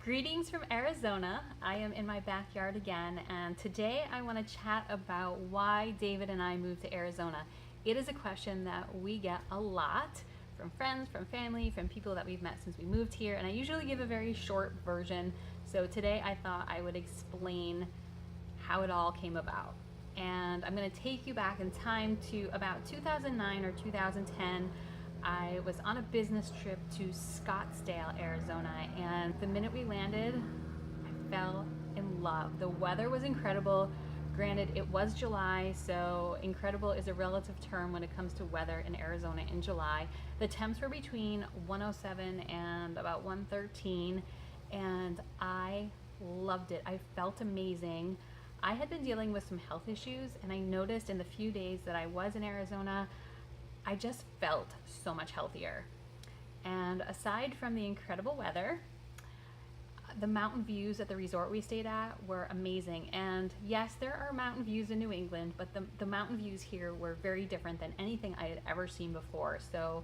Greetings from Arizona. I am in my backyard again, and today I want to chat about why David and I moved to Arizona. It is a question that we get a lot from friends, from family, from people that we've met since we moved here, and I usually give a very short version. So today I thought I would explain how it all came about. And I'm going to take you back in time to about 2009 or 2010. I was on a business trip to Scottsdale, Arizona, and the minute we landed, I fell in love. The weather was incredible. Granted, it was July, so incredible is a relative term when it comes to weather in Arizona in July. The temps were between 107 and about 113, and I loved it. I felt amazing. I had been dealing with some health issues, and I noticed in the few days that I was in Arizona, I just felt so much healthier. And aside from the incredible weather, the mountain views at the resort we stayed at were amazing. And yes, there are mountain views in New England, but the mountain views here were very different than anything I had ever seen before. So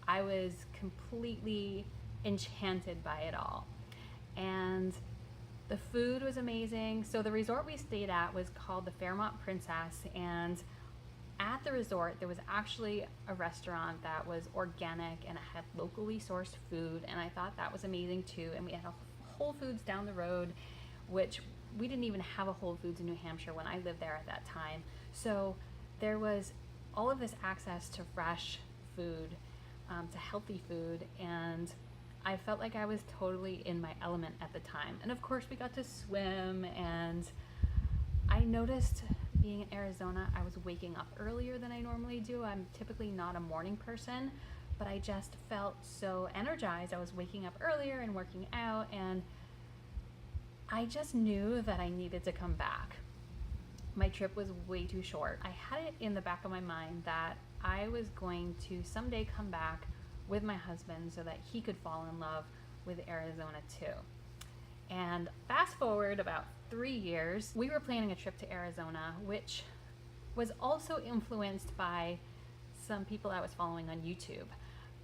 I was completely enchanted by it all. And the food was amazing. So the resort we stayed at was called the Fairmont Princess, and at the resort, there was actually a restaurant that was organic and it had locally sourced food, and I thought that was amazing too. And we had a Whole Foods down the road, which we didn't even have a Whole Foods in New Hampshire when I lived there at that time. So there was all of this access to fresh food, to healthy food, and I felt like I was totally in my element at the time. And of course, we got to swim, and I noticed being in Arizona, I was waking up earlier than I normally do. I'm typically not a morning person, but I just felt so energized. I was waking up earlier and working out, and I just knew that I needed to come back. My trip was way too short. I had it in the back of my mind that I was going to someday come back with my husband so that he could fall in love with Arizona too. And fast forward about 3 years, we were planning a trip to Arizona, which was also influenced by some people I was following on YouTube.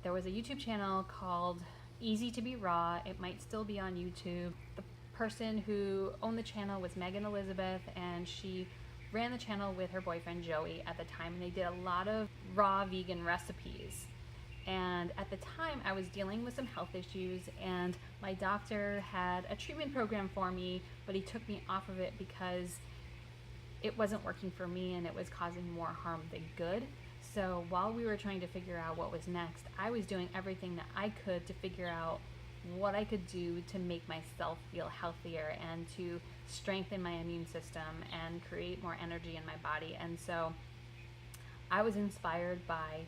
There was a YouTube channel called Easy to Be Raw. It might still be on YouTube. The person who owned the channel was Megan Elizabeth, and she ran the channel with her boyfriend Joey at the time, and they did a lot of raw vegan recipes. And at the time, I was dealing with some health issues, and my doctor had a treatment program for me, but he took me off of it because it wasn't working for me and it was causing more harm than good. So while we were trying to figure out what was next, I was doing everything that I could to figure out what I could do to make myself feel healthier and to strengthen my immune system and create more energy in my body. And so I was inspired by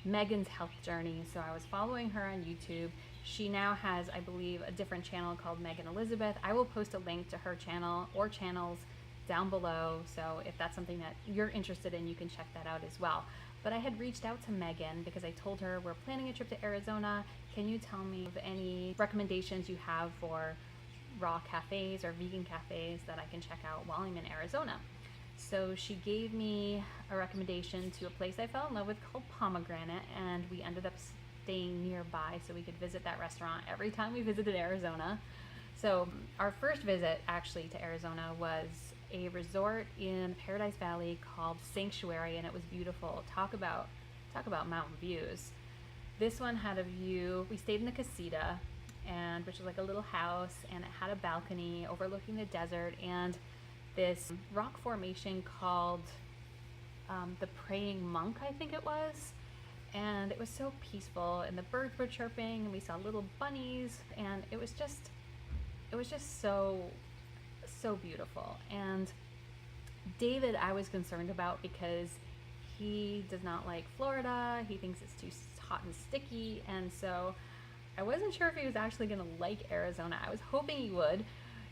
Megan's health journey, so I was following her on YouTube. She now has, I believe, a different channel called Megan Elizabeth. I will post a link to her channel or channels down below, so if that's something that you're interested in, you can check that out as well. But I had reached out to Megan because I told her, we're planning a trip to Arizona. Can you tell me of any recommendations you have for raw cafes or vegan cafes that I can check out while I'm in Arizona? So she gave me a recommendation to a place I fell in love with called Pomegranate, and we ended up staying nearby so we could visit that restaurant every time we visited Arizona. So our first visit actually to Arizona was a resort in Paradise Valley called Sanctuary, and it was beautiful. Talk about mountain views. This one had a view. We stayed in the casita, and which was like a little house, and it had a balcony overlooking the desert and this rock formation called the Praying Monk, I think it was. And it was so peaceful, and the birds were chirping, and we saw little bunnies, and it was just so beautiful. And David, I was concerned about because he does not like Florida. He thinks it's too hot and sticky, and so I wasn't sure if he was actually gonna like Arizona. I was hoping he would.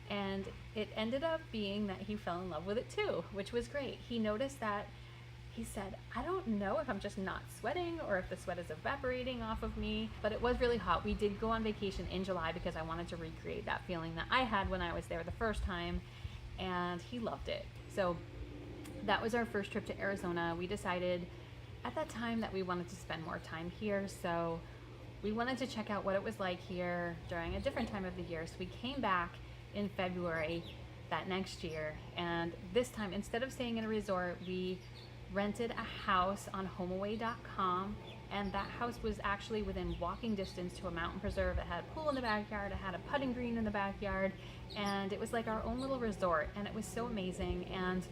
And it ended up being that he fell in love with it too, which was great. He noticed that, he said, I don't know if I'm just not sweating or if the sweat is evaporating off of me, but it was really hot. We did go on vacation in July because I wanted to recreate that feeling that I had when I was there the first time, and he loved it. So that was our first trip to Arizona. We decided at that time that we wanted to spend more time here, so we wanted to check out what it was like here during a different time of the year. So we came back in February that next year, and this time, instead of staying in a resort, we rented a house on homeaway.com, and that house was actually within walking distance to a mountain preserve. It had a pool in the backyard, it had a putting green in the backyard, and it was like our own little resort, and it was so amazing, and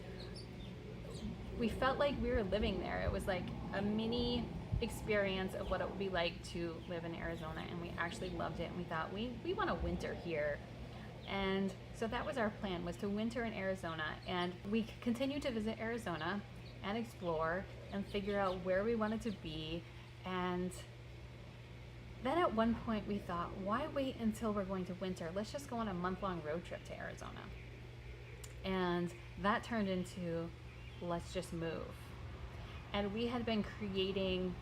we felt like we were living there. It was like a mini experience of what it would be like to live in Arizona, and we actually loved it, and we thought we want to winter here. And so that was our plan, was to winter in Arizona, and we continued to visit Arizona and explore and figure out where we wanted to be. And then at one point we thought, why wait until we're going to winter? Let's just go on a month-long road trip to Arizona. And that turned into, let's just move. And we had been creating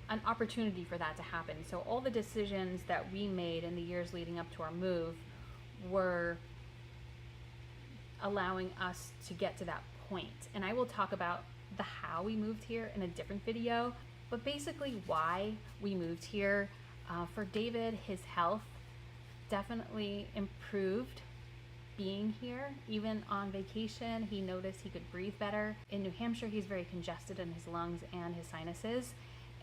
an opportunity for that to happen. So all the decisions that we made in the years leading up to our move were allowing us to get to that point. And I will talk about the how we moved here in a different video, but basically why we moved here. For David, his health definitely improved being here. Even on vacation, he noticed he could breathe better. In New Hampshire, he's very congested in his lungs and his sinuses,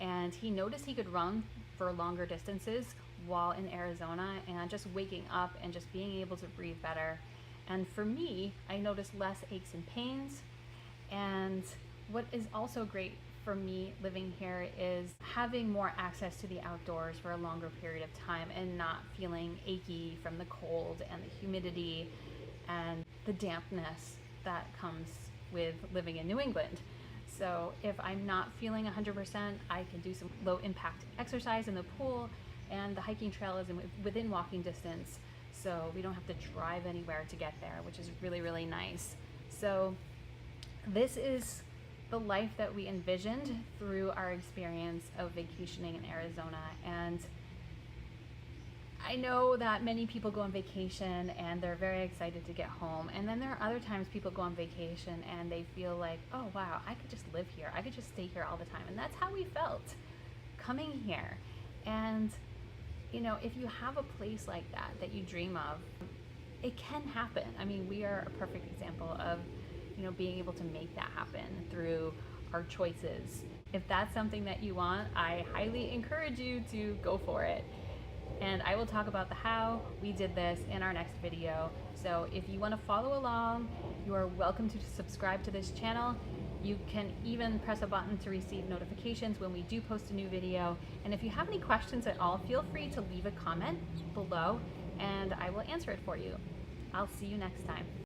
and he noticed he could run for longer distances while in Arizona, and just waking up and just being able to breathe better. And for me, I noticed less aches and pains. And what is also great for me living here is having more access to the outdoors for a longer period of time and not feeling achy from the cold and the humidity and the dampness that comes with living in New England. So if I'm not feeling 100%, I can do some low impact exercise in the pool, and the hiking trail is within walking distance, so we don't have to drive anywhere to get there, which is really, really nice. So this is the life that we envisioned through our experience of vacationing in Arizona. And I know that many people go on vacation and they're very excited to get home, and then there are other times people go on vacation and they feel like, oh wow, I could just live here, I could just stay here all the time. And that's how we felt coming here. And you know, if you have a place like that you dream of, it can happen. I mean, we are a perfect example of, you know, being able to make that happen through our choices. If that's something that you want, I highly encourage you to go for it. And I will talk about the how we did this in our next video. So if you want to follow along, you are welcome to subscribe to this channel. You can even press a button to receive notifications when we do post a new video. And if you have any questions at all, feel free to leave a comment below and I will answer it for you. I'll see you next time.